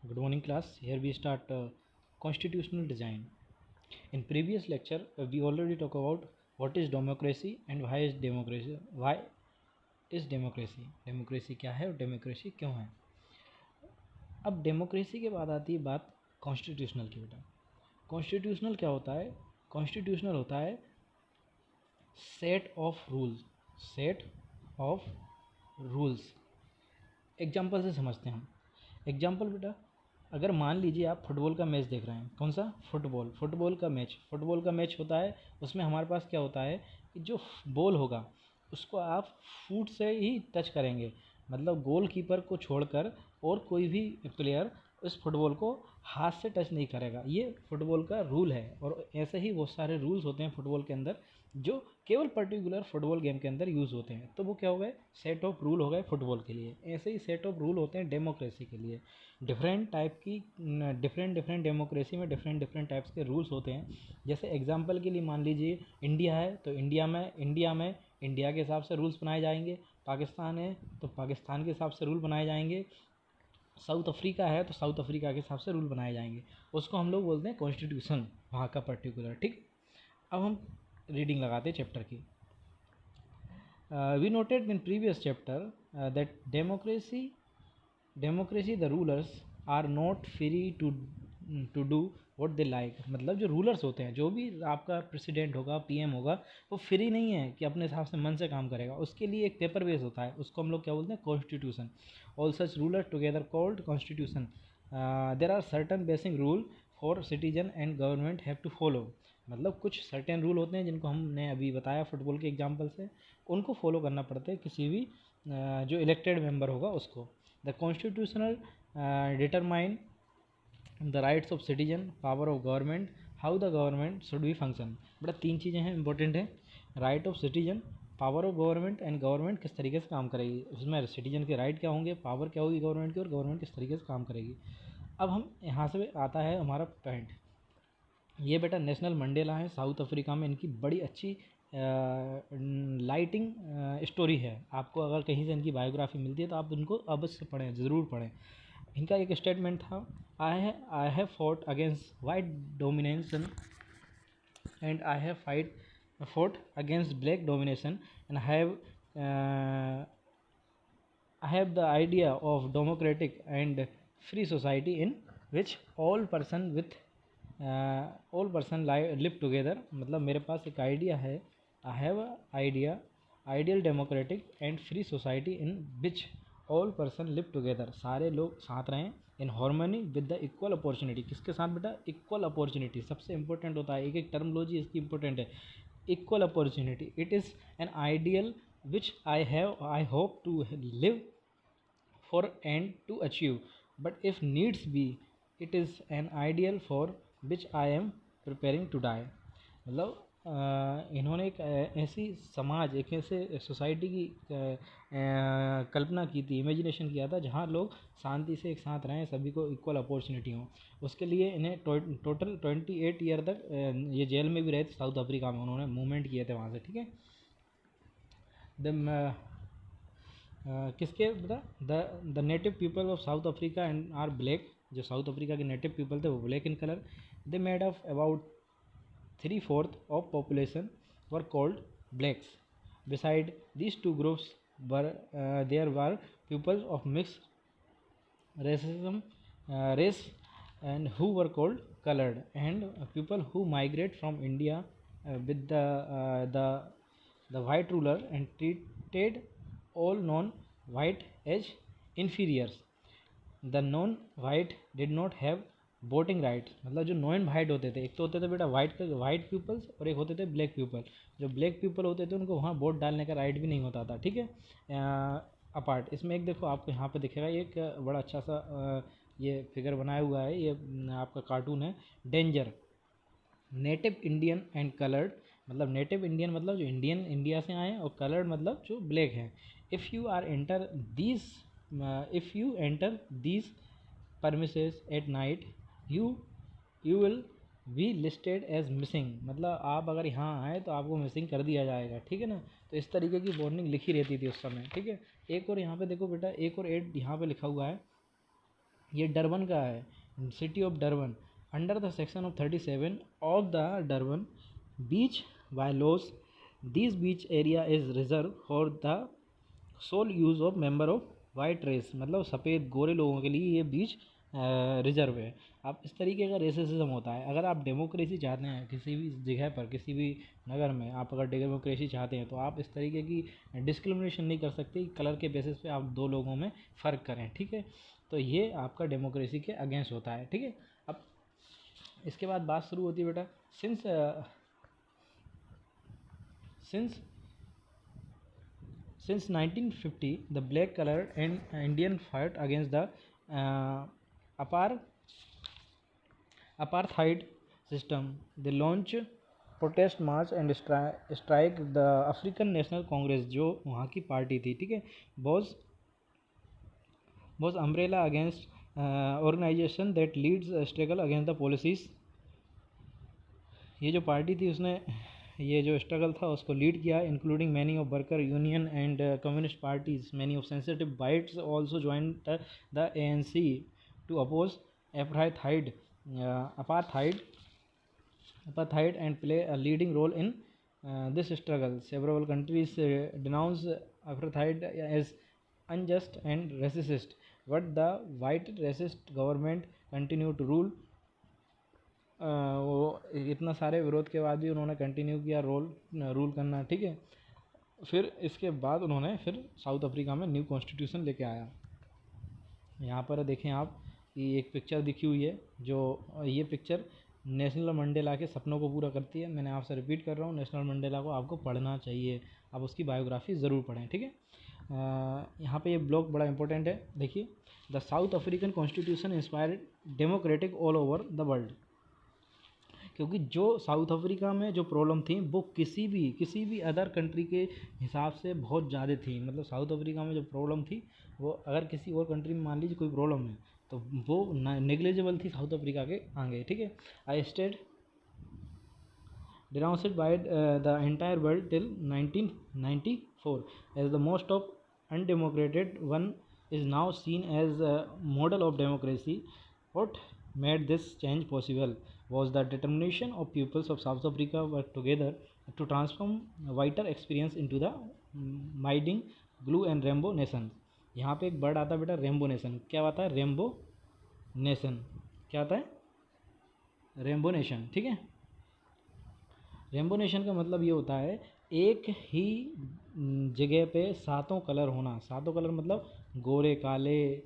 Good morning class. Here we start constitutional design. In previous lecture, we already talk about what is democracy and why is democracy. Why is democracy? Democracy क्या है और democracy क्यों है? अब democracy के बाद आती है बात कॉन्स्टिट्यूशनल की। बेटा कॉन्स्टिट्यूशनल क्या होता है? कॉन्स्टिट्यूशनल होता है set of rules. Set of rules example से समझते हैं हम। एग्जाम्पल बेटा, अगर मान लीजिए आप फुटबॉल का मैच देख रहे हैं। कौन सा? फुटबॉल का मैच होता है। उसमें हमारे पास क्या होता है कि जो बॉल होगा उसको आप फुट से ही टच करेंगे, मतलब गोलकीपर को छोड़कर और कोई भी प्लेयर उस फुटबॉल को हाथ से टच नहीं करेगा। ये फुटबॉल का रूल है। और ऐसे ही बहुत सारे रूल्स होते हैं फुटबॉल के अंदर जो केवल पर्टिकुलर फुटबॉल गेम के अंदर यूज़ होते हैं। तो वो क्या हो गए? सेट ऑफ रूल हो गए फुटबॉल के लिए। ऐसे ही सेट ऑफ रूल होते हैं डेमोक्रेसी के लिए। डिफरेंट टाइप की डिफरेंट डेमोक्रेसी में डिफरेंट टाइप्स के रूल्स होते हैं। जैसे एग्जांपल के लिए मान लीजिए इंडिया है तो इंडिया में इंडिया के हिसाब से रूल्स बनाए जाएंगे। पाकिस्तान है तो पाकिस्तान के हिसाब से रूल बनाए जाएंगे। साउथ अफ्रीका है तो साउथ अफ्रीका के हिसाब से रूल बनाए जाएंगे। उसको हम लोग बोलते हैं कॉन्स्टिट्यूशन, वहाँ का पर्टिकुलर। ठीक, अब हम रीडिंग लगाते हैं चैप्टर की। We noted in previous chapter that democracy the rulers are not free to do what they like. मतलब जो रूलर्स होते हैं, जो भी आपका प्रेसिडेंट होगा, पीएम होगा, वो फ्री नहीं है कि अपने हिसाब से मन से काम करेगा। उसके लिए एक पेपर बेस होता है, उसको हम लोग क्या बोलते हैं? Constitution. All such rule together called constitution. There are certain basic rule for citizen and government have to follow. मतलब कुछ सर्टेन रूल होते हैं जिनको हमने अभी बताया फुटबॉल के एग्जाम्पल से, उनको फॉलो करना पड़ता है किसी भी जो इलेक्टेड मेंबर होगा उसको। The constitutional determine the rights of citizen, power of government, how the government should be function. बड़ा तीन चीज़ें हैं इंपॉर्टेंट है। Right of citizen, power of government and government किस तरीके से काम करेगी। उसमें सिटीजन के राइट क्या होंगे, पावर क्या होगी गवर्नमेंट की, और गवर्नमेंट किस तरीके से काम करेगी। अब हम यहाँ से आता है हमारा पॉइंट। ये बेटा नेशनल मंडेला है साउथ अफ्रीका में। इनकी बड़ी अच्छी लाइटिंग स्टोरी है। आपको अगर कहीं से इनकी बायोग्राफी मिलती है तो आप उनको अवश्य पढ़ें, ज़रूर पढ़ें। इनका एक स्टेटमेंट था, I have fought against white domination and I have fought against black domination and I have the idea of democratic and free society in which all person live together। मतलब मेरे पास एक आइडिया है, I have idea ideal democratic and free society in which all person live together. सारे लोग साथ रहें in harmony with the equal opportunity. किसके साथ बेटा? इक्वल अपॉर्चुनिटी सबसे इंपॉर्टेंट होता है। एक एक टर्मोलॉजी इसकी इंपॉर्टेंट है। Equal opportunity, it is an ideal which I hope to live for and to achieve, but if needs be it is an ideal for which I am preparing to die। मतलब इन्होंने एक ऐसी समाज, एक ऐसे society की कल्पना की थी, इमेजिनेशन किया था जहाँ लोग शांति से एक साथ रहें, सभी को इक्वल अपॉर्चुनिटी हो। उसके लिए इन्हें टोटल 28 ईयर तक ये जेल में भी रहे थे साउथ अफ्रीका में। उन्होंने मूवमेंट किए थे वहाँ से। ठीक है, किसके बता? The native people of South Africa and are black. जो साउथ अफ्रीका के नेटिव पीपल थे वो black in colour. They made of about 3/4 of population were called blacks. Beside these two groups were there were peoples of mix racism race and who were called colored, and people who migrate from India with the white ruler and treated all non-white as inferiors। The non white did not have voting right. मतलब जो non white होते थे, एक तो होते थे बेटा white peoples और एक होते थे ब्लैक पीपल। जो ब्लैक पीपल होते थे उनको वहाँ वोट डालने का राइट भी नहीं होता था। ठीक है, अपार्ट इसमें एक देखो आपको यहाँ पे दिखेगा एक बड़ा अच्छा सा ये फिगर बनाया हुआ है। ये आपका कार्टून है। Danger native Indian and coloured. मतलब नेटिव इंडियन मतलब जो इंडिया से आए हैं, और कलर्ड मतलब जो ब्लैक हैं। If you enter these premises at night you will be listed as missing. मतलब आप अगर यहाँ आए तो आपको मिसिंग कर दिया जाएगा। ठीक है ना, तो इस तरीके की वार्निंग लिखी रहती थी उस समय। ठीक है, एक और यहाँ पे देखो बेटा, एक और एड यहाँ पे लिखा हुआ है। ये डरबन का है, city of Durban. Under the section of 37 of the Durban beach by laws, this beach area is reserve for the sole use of member of white race, मतलब सफ़ेद गोरे लोगों के लिए ये बीच रिजर्व है। अब इस तरीके का रेसिज्म होता है। अगर आप डेमोक्रेसी चाहते हैं किसी भी जगह पर, किसी भी नगर में, आप अगर डेमोक्रेसी चाहते हैं तो आप इस तरीके की डिस्क्रिमिनेशन नहीं कर सकते, कलर के बेसिस पे आप दो लोगों में फ़र्क करें, ठीक है। तो ये आपका डेमोक्रेसी के अगेंस्ट होता है, ठीक है। अब इसके बाद बात शुरू होती है बेटा, since since Since 1950, the black color and Indian fight against the uh, apar- apartheid system. They launch protest march and strike the African National Congress, जो वहाँ की पार्टी थी, ठीक है, was umbrella against organization that leads a struggle against the policies। ये जो party थी उसने ये जो स्ट्रगल था उसको लीड किया, including many of worker union and communist parties, many of sensitive bites also join the ANC to oppose apartheid apartheid apartheid and play a leading role in this struggle. Several countries denounce apartheid as unjust and racist, but the white racist government continue to rule। वो इतना सारे विरोध के बाद भी उन्होंने continue किया rule करना, ठीक है। फिर इसके बाद उन्होंने फिर साउथ अफ्रीका में न्यू कॉन्स्टिट्यूशन लेके आया। यहाँ पर देखें आप, ये एक पिक्चर दिखी हुई है, जो ये पिक्चर नेशनल मंडेला के सपनों को पूरा करती है। मैंने आपसे रिपीट कर रहा हूँ, नेशनल मंडेला को आपको पढ़ना चाहिए, आप उसकी बायोग्राफी ज़रूर पढ़ें, ठीक है। यहाँ पे ये ब्लॉग बड़ा इंपॉर्टेंट है, देखिए। The south African constitution inspired democratic all over the world. क्योंकि जो साउथ अफ्रीका में जो प्रॉब्लम थी वो किसी भी अदर कंट्री के हिसाब से बहुत ज़्यादा थी। मतलब साउथ अफ्रीका में जो प्रॉब्लम थी वो अगर किसी और कंट्री में मान लीजिए कोई प्रॉब्लम है तो वो नेग्लिजिबल थी साउथ अफ्रीका के आगे, ठीक है। आई state denounced by the entire world till 1994 as the most of undemocratic one, is now seen as a model of democracy. What made this change possible was the determination of peoples of South Africa work together to transform vital experience into the mighty blue and rainbow nation। यहाँ पे एक word आता है बेटा, rainbow nation. क्या आता है? Rainbow nation. क्या आता है? रेनबो नेशन, ठीक है। रेनबो नेशन का मतलब ये होता है एक ही जगह पे सातों कलर होना। सातों कलर मतलब गोरे, काले,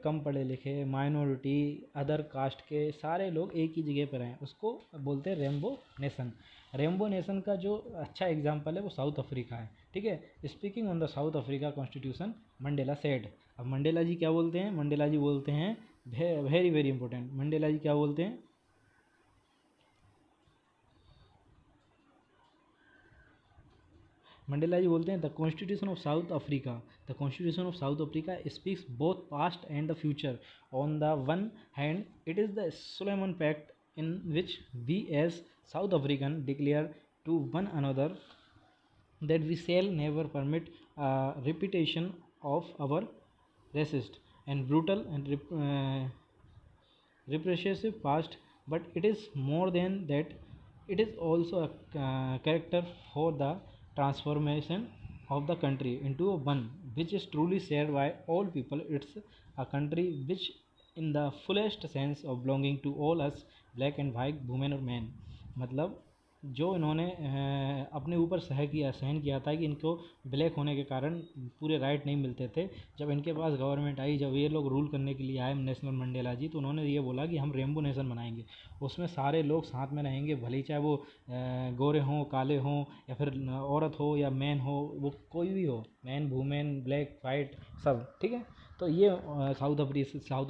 कम पढ़े लिखे, माइनॉरिटी, अदर कास्ट के सारे लोग एक ही जगह पर रहें, उसको बोलते हैं रेनबो नेशन। रेनबो नेशन का जो अच्छा एग्जांपल है वो साउथ अफ्रीका है, ठीक है। Speaking on the South Africa constitution, Mandela said. अब मंडेला जी क्या बोलते हैं? मंडेला जी बोलते हैं, very very important, Mandela ji क्या बोलते हैं? मंडेला जी बोलते हैं the constitution of South Africa, the constitution of South Africa speaks both past and the future. On the one hand it is the solemn pact in which we as South African declare to one another that we shall never permit a repetition of our racist and brutal and repressive past, but it is more than that. It is also a character for the transformation of the country into one which is truly shared by all people. It's a country which in the fullest sense of belonging to all us, black and white, women और men। मतलब जो इन्होंने अपने ऊपर सहन किया था कि इनको ब्लैक होने के कारण पूरे राइट नहीं मिलते थे। जब इनके पास गवर्नमेंट आई, जब ये लोग रूल करने के लिए आए, नेशनल मंडेला जी, तो उन्होंने ये बोला कि हम रेनबो नेशन बनाएंगे, उसमें सारे लोग साथ में रहेंगे, भले ही चाहे वो गोरे हों, काले हों, या फिर औरत हो या मैन हो, वो कोई भी हो, मैन, वूमेन, ब्लैक, वाइट, सब, ठीक है। तो ये साउथ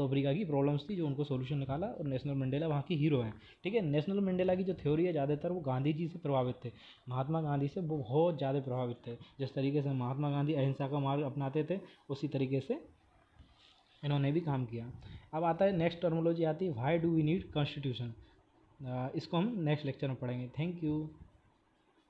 अफ्रीका की प्रॉब्लम्स थी जो उनको सोल्यूशन निकाला, और नेशनल मंडेला वहाँ की हीरो हैं, ठीक है। नेशनल मंडेला की जो थ्योरी है ज़्यादातर वो गांधी जी से प्रभावित थे, महात्मा गांधी से वो बहुत ज़्यादा प्रभावित थे। जिस तरीके से महात्मा गांधी अहिंसा का मार्ग अपनाते थे, उसी तरीके से इन्होंने भी काम किया। अब आता है नेक्स्ट टर्मोलॉजी आती है, why do we need constitution. इसको हम नेक्स्ट लेक्चर में पढ़ेंगे। Thank you.